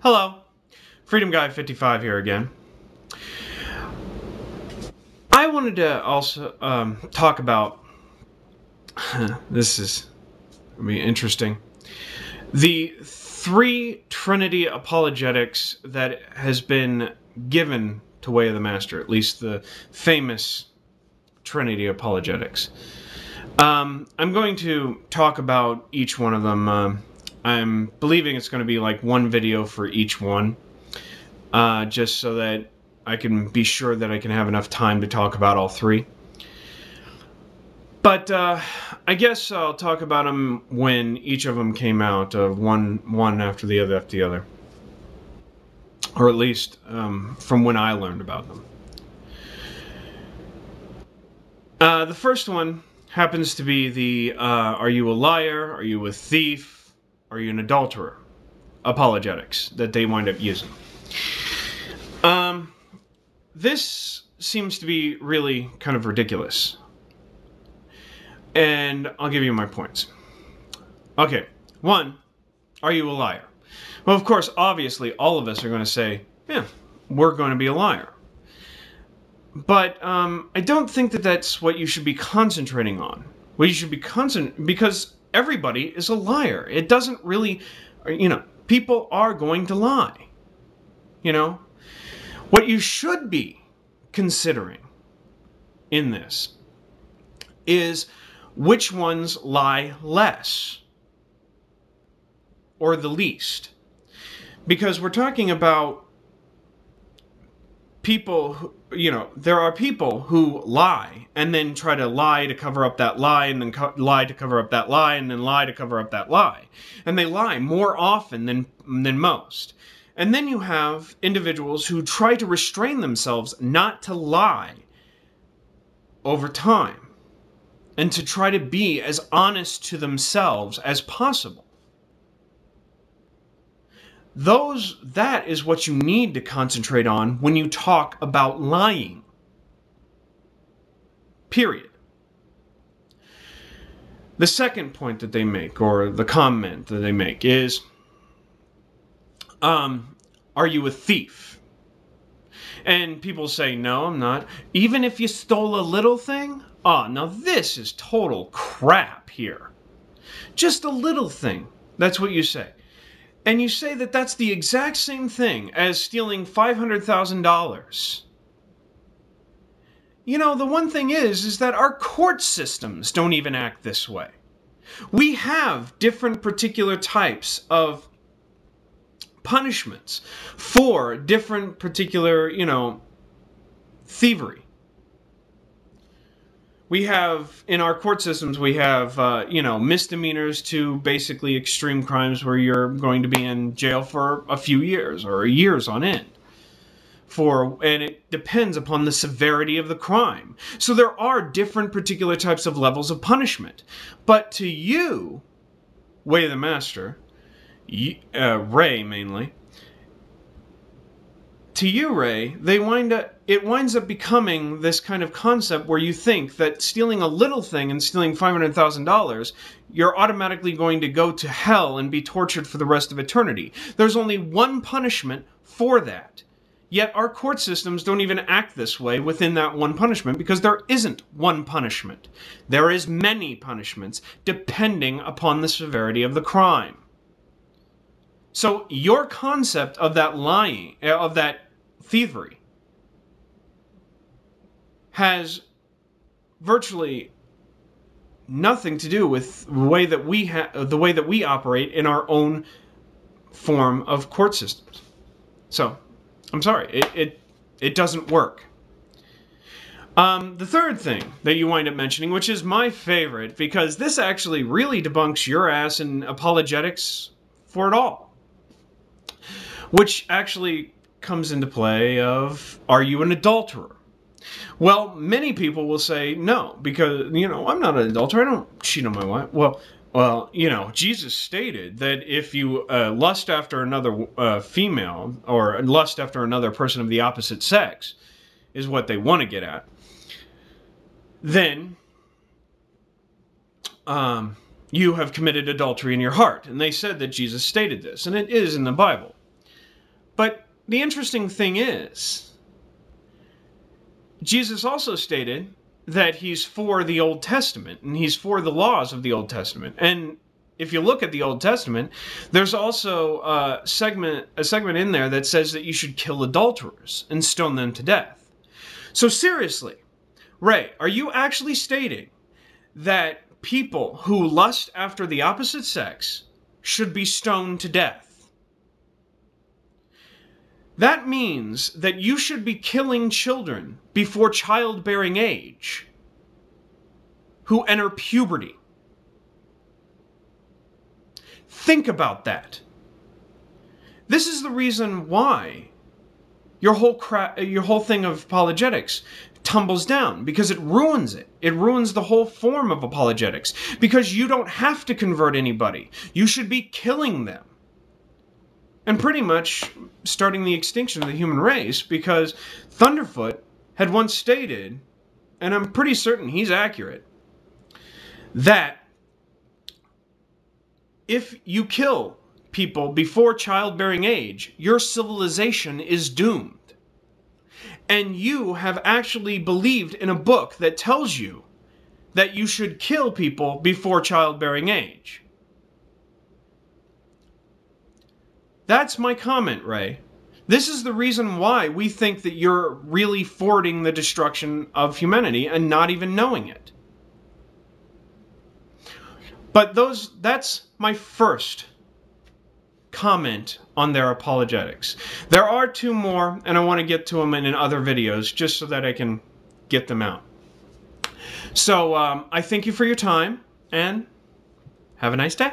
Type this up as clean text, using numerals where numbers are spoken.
Hello, Freedom Guy 55 here again. I wanted to also talk about, this is going to be interesting, the three trinity apologetics that has been given to Way of the Master, at least the famous trinity apologetics. I'm going to talk about each one of them. I'm believing it's going to be like one video for each one, just so that I can be sure that I can have enough time to talk about all three. But I guess I'll talk about them when each of them came out, one after the other. Or at least from when I learned about them. The first one happens to be the are you a liar, are you a thief, are you an adulterer apologetics that they wind up using. This seems to be really kind of ridiculous. And I'll give you my points. Okay, one, are you a liar? Well, of course, obviously, all of us are going to say, yeah, we're going to be a liar. But I don't think that that's what you should be concentrating on. What you should be because everybody is a liar. It doesn't really, people are going to lie. What you should be considering in this is which ones lie less or the least. Because we're talking about people who, there are people who lie and then try to lie to cover up that lie and then lie to cover up that lie and then lie to cover up that lie. And they lie more often than most. And then you have individuals who try to restrain themselves not to lie over time and to try to be as honest to themselves as possible. That is what you need to concentrate on when you talk about lying. Period. The second point that they make, or the comment that they make, is, are you a thief? And people say, no, I'm not. Even if you stole a little thing? Oh, now this is total crap here. Just a little thing. That's what you say. And you say that that's the exact same thing as stealing $500,000. The one thing is that our court systems don't even act this way. We have different particular types of punishments for different particular, thievery. We have, in our court systems, we have, misdemeanors to basically extreme crimes where you're going to be in jail for a few years or years on end. And it depends upon the severity of the crime. So there are different particular types of levels of punishment. But to you, Way of the Master, Ray mainly, to you, Ray, it winds up becoming this kind of concept where you think that stealing a little thing and stealing $500,000, you're automatically going to go to hell and be tortured for the rest of eternity. There's only one punishment for that. Yet our court systems don't even act this way within that one punishment because there isn't one punishment. There is many punishments depending upon the severity of the crime. So your concept of that lying, of that thievery, has virtually nothing to do with the way that we operate in our own form of court systems. So, I'm sorry, it doesn't work. The third thing that you wind up mentioning, which is my favorite, because this actually really debunks your ass in apologetics for it all. Which actually comes into play of, are you an adulterer? Well, many people will say no, because, I'm not an adulterer. I don't cheat on my wife. Well, Jesus stated that if you lust after another female, or lust after another person of the opposite sex, is what they want to get at, then you have committed adultery in your heart. And they said that Jesus stated this, and it is in the Bible. But the interesting thing is, Jesus also stated that he's for the Old Testament, and he's for the laws of the Old Testament. And if you look at the Old Testament, there's also a segment in there that says that you should kill adulterers and stone them to death. So seriously, Ray, are you actually stating that people who lust after the opposite sex should be stoned to death? That means that you should be killing children before childbearing age who enter puberty. Think about that. This is the reason why your whole thing of apologetics tumbles down, because it ruins it. It ruins the whole form of apologetics, because you don't have to convert anybody. You should be killing them. And pretty much starting the extinction of the human race, because Thunderfoot had once stated, and I'm pretty certain he's accurate, that if you kill people before childbearing age, your civilization is doomed. And you have actually believed in a book that tells you that you should kill people before childbearing age. That's my comment, Ray. This is the reason why we think that you're really forwarding the destruction of humanity and not even knowing it. But that's my first comment on their apologetics. There are two more, and I want to get to them in other videos just so that I can get them out. So I thank you for your time, and have a nice day.